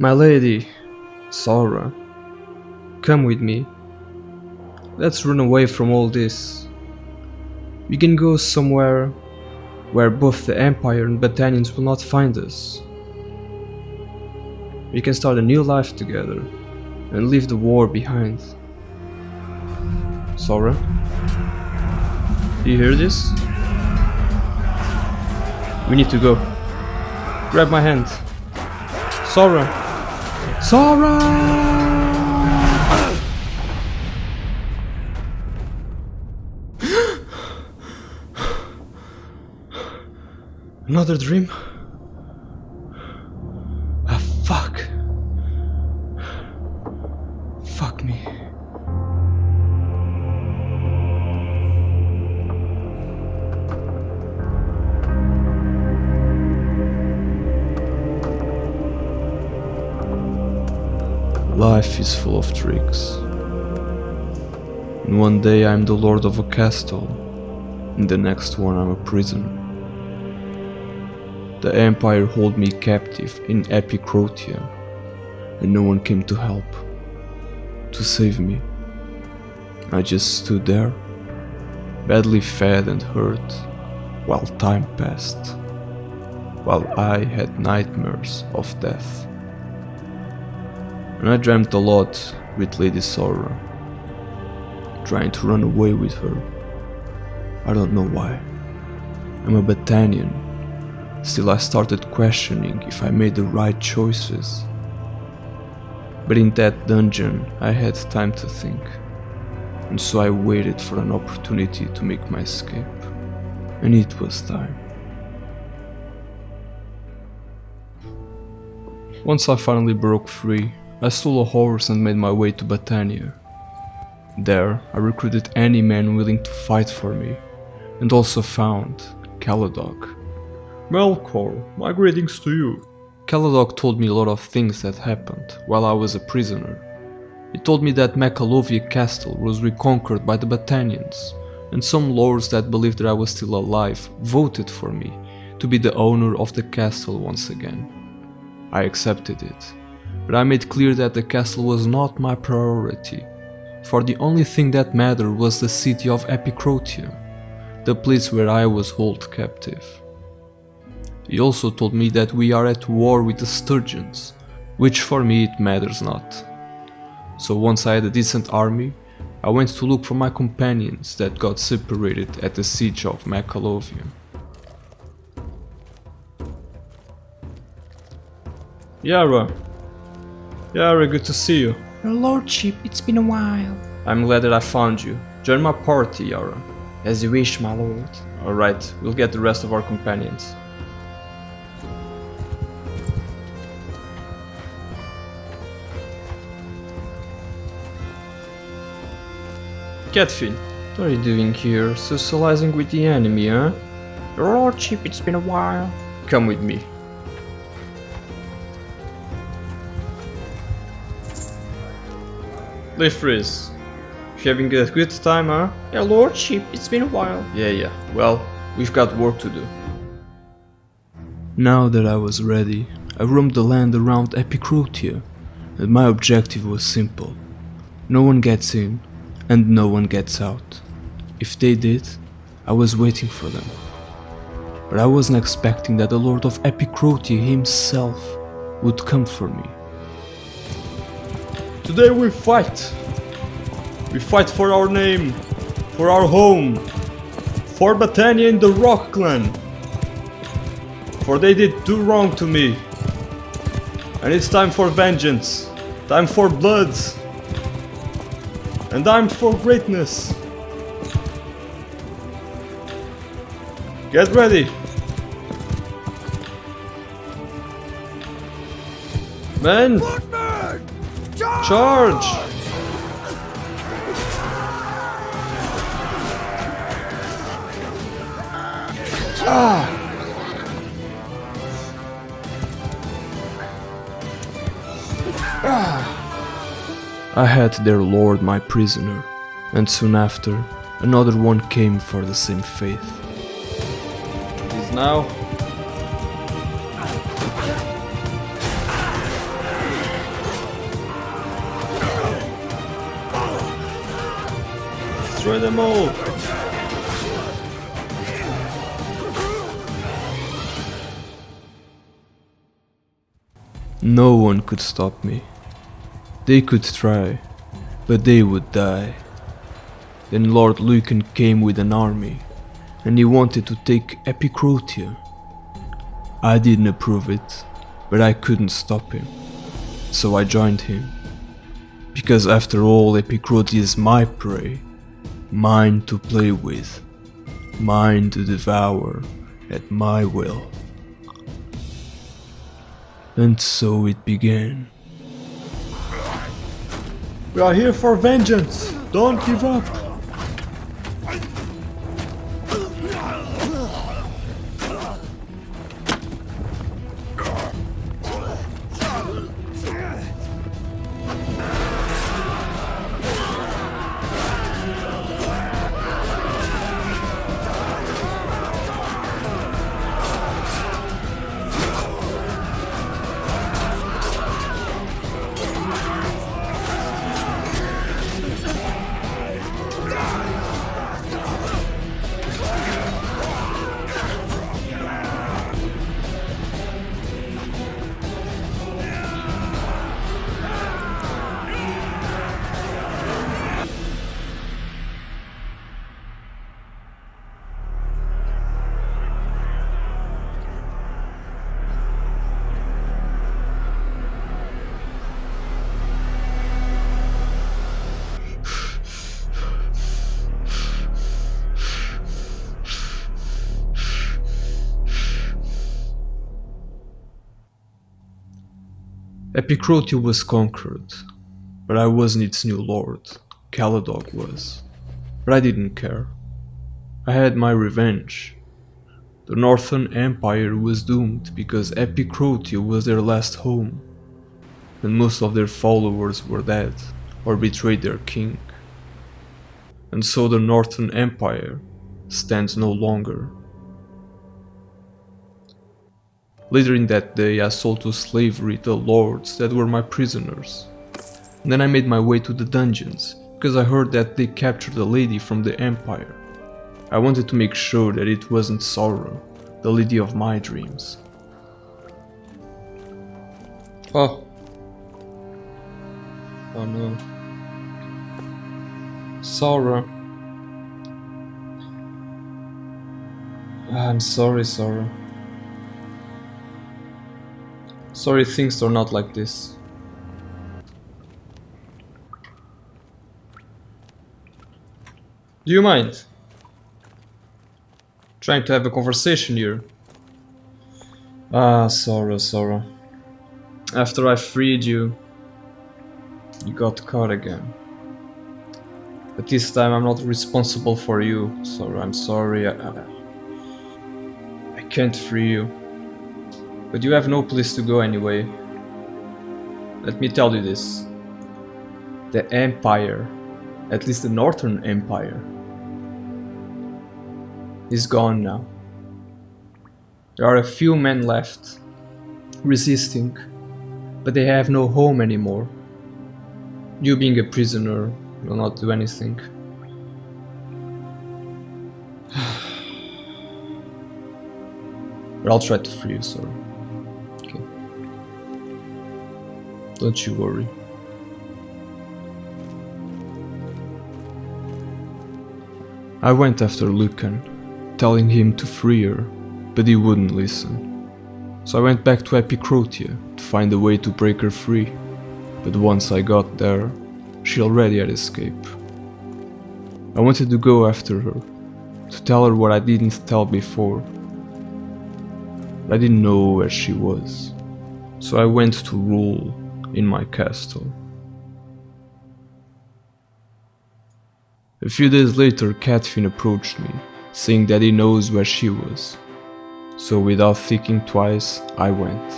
My lady, Sora, come with me. Let's run away from all this. We can go somewhere where both the Empire and Battanians will not find us. We can start a new life together and leave the war behind. Sora? Do you hear this? We need to go. Grab my hand. Sora! Sora! Another dream? Ah, fuck. Fuck me. Life is full of tricks. And one day I'm the lord of a castle, and the next one I'm a prisoner. The Empire held me captive in Epicrotia, and no one came to help, to save me. I just stood there, badly fed and hurt, while time passed, while I had nightmares of death. And I dreamt a lot with Lady Sora, trying to run away with her. I don't know why. I'm a Battanian. Still I started questioning if I made the right choices. But in that dungeon I had time to think, and so I waited for an opportunity to make my escape. And it was time. Once I finally broke free, I stole a horse and made my way to Battania. There I recruited any man willing to fight for me, and also found Caladog. Melkor, my greetings to you. Caladog told me a lot of things that happened while I was a prisoner. He told me that Macalovia Castle was reconquered by the Battanians, and some lords that believed that I was still alive voted for me to be the owner of the castle once again. I accepted it, but I made clear that the castle was not my priority, for the only thing that mattered was the city of Epicrotia, the place where I was held captive. He also told me that we are at war with the Sturgeons, which for me it matters not. So once I had a decent army, I went to look for my companions that got separated at the siege of Macalovia. Yara, good to see you. Your lordship, it's been a while. I'm glad that I found you. Join my party, Yara. As you wish, my lord. Alright, we'll get the rest of our companions. Catfin, what are you doing here? Socializing with the enemy, huh? Your lordship, it's been a while. Come with me. Leifris, you having a good time, huh? Your lordship, it's been a while. Yeah. Well, we've got work to do. Now that I was ready, I roamed the land around Epicrotia, and my objective was simple. No one gets in, and no one gets out. If they did, I was waiting for them. But I wasn't expecting that the Lord of Epicrotia himself would come for me. Today we fight. We fight for our name, for our home, for Battania and the Rock clan. For they did do wrong to me. And it's time for vengeance, time for blood, and time for greatness. Get ready. Men! Charge! I had their lord my prisoner, and soon after, another one came for the same faith. It is now. Destroy them all! No one could stop me. They could try, but they would die. Then Lord Lucan came with an army, and he wanted to take Epicrotia. I didn't approve it, but I couldn't stop him, so I joined him. Because after all, Epicrotia is my prey, mine to play with, mine to devour at my will. And so it began. We are here for vengeance! Don't give up! Epicrotia was conquered, but I wasn't its new lord, Caladog was. But I didn't care. I had my revenge. The Northern Empire was doomed because Epicrotia was their last home, and most of their followers were dead or betrayed their king. And so the Northern Empire stands no longer. Later in that day I sold to slavery the lords that were my prisoners. And then I made my way to the dungeons, because I heard that they captured a lady from the Empire. I wanted to make sure that it wasn't Sora, the lady of my dreams. Oh. Oh no. Sora. I'm sorry, Sora. Sorry things are not like this. Do you mind? Trying to have a conversation here. Ah, Sora. After I freed you, you got caught again. But this time I'm not responsible for you, Sora. I'm sorry. I can't free you. But you have no place to go anyway. Let me tell you this. The Empire, at least the Northern Empire, is gone now. There are a few men left, resisting, but they have no home anymore. You being a prisoner will not do anything. But I'll try to free you, Sora. Okay. Don't you worry. I went after Lucan, telling him to free her, but he wouldn't listen. So I went back to Epicrotia to find a way to break her free, but once I got there, she already had escaped. I wanted to go after her, to tell her what I didn't tell before. I didn't know where she was, so I went to rule in my castle. A few days later, Catfin approached me, saying that he knows where she was. So without thinking twice, I went.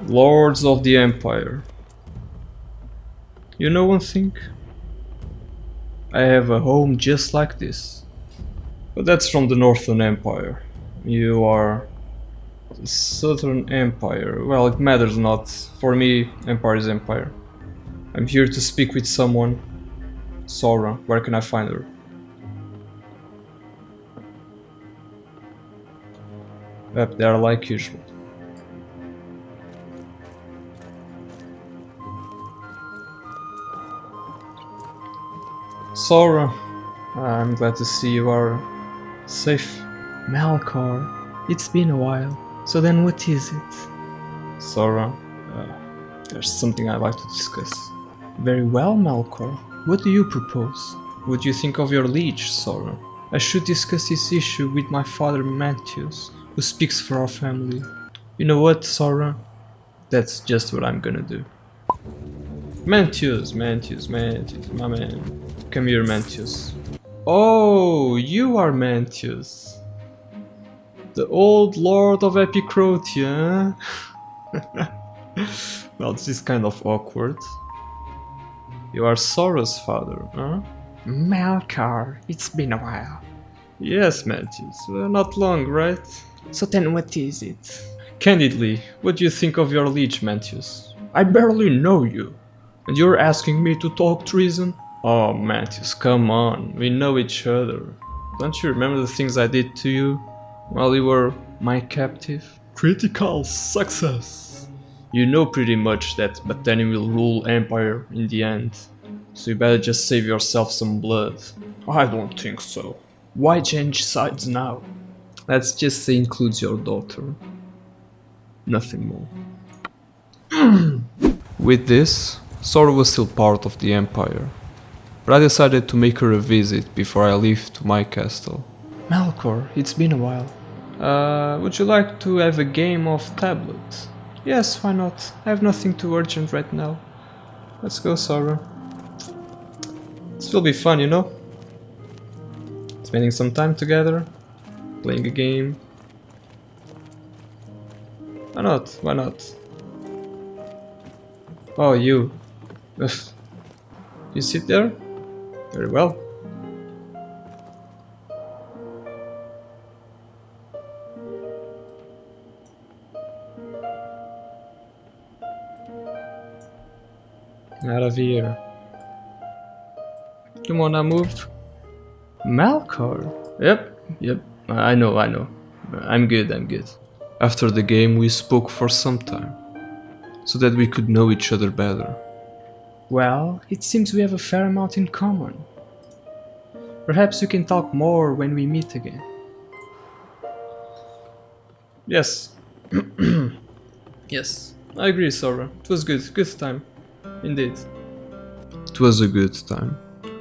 Lords of the Empire. You know one thing? I have a home just like this. But that's from the Northern Empire. You are the Southern Empire. Well, it matters not. For me, Empire is Empire. I'm here to speak with someone. Sora, where can I find her? Up there like usual. Sora, I'm glad to see you are safe. Melkor, it's been a while. So then what is it? Sora, there's something I'd like to discuss. Very well, Melkor. What do you propose? What do you think of your liege, Sora? I should discuss this issue with my father Mantius, who speaks for our family. You know what, Sora? That's just what I'm gonna do. Mantius, my man. Come here, Mantius. Oh, you are Mantius. The old Lord of Epicrotia, huh? Well, this is kind of awkward. You are Sora's father, huh? Melkor, it's been a while. Yes, Mantius. Not long, right? So then what is it? Candidly, what do you think of your liege, Mantius? I barely know you. And you're asking me to talk treason? Oh, Mantius, come on. We know each other. Don't you remember the things I did to you while you were my captive? Critical success! You know pretty much that Battania will rule Empire in the end. So you better just save yourself some blood. I don't think so. Why change sides now? Let's just say includes your daughter. Nothing more. With this, Sora was still part of the Empire. But I decided to make her a visit before I leave to my castle. Melkor, it's been a while. Would you like to have a game of tablet? Yes, why not? I have nothing too urgent right now. Let's go, Sora. This will be fun, you know? Spending some time together, playing a game. Why not? Why not? Oh, you. Ugh. You sit there? Very well. Out of here. Come on, now move. Melkor? Yep. I know. I'm good. After the game, we spoke for some time, so that we could know each other better. Well, it seems we have a fair amount in common. Perhaps we can talk more when we meet again. Yes. Yes, I agree, Sora. It was good time. Indeed. It was a good time,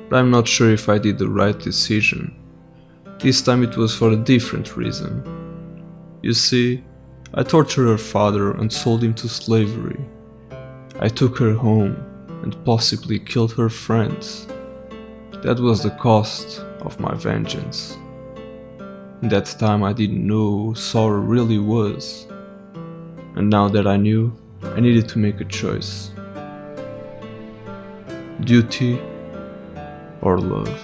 but I'm not sure if I did the right decision. This time it was for a different reason. You see, I tortured her father and sold him to slavery. I took her home and possibly killed her friends. That was the cost of my vengeance. In that time I didn't know who Sora really was. And now that I knew, I needed to make a choice. Duty or love.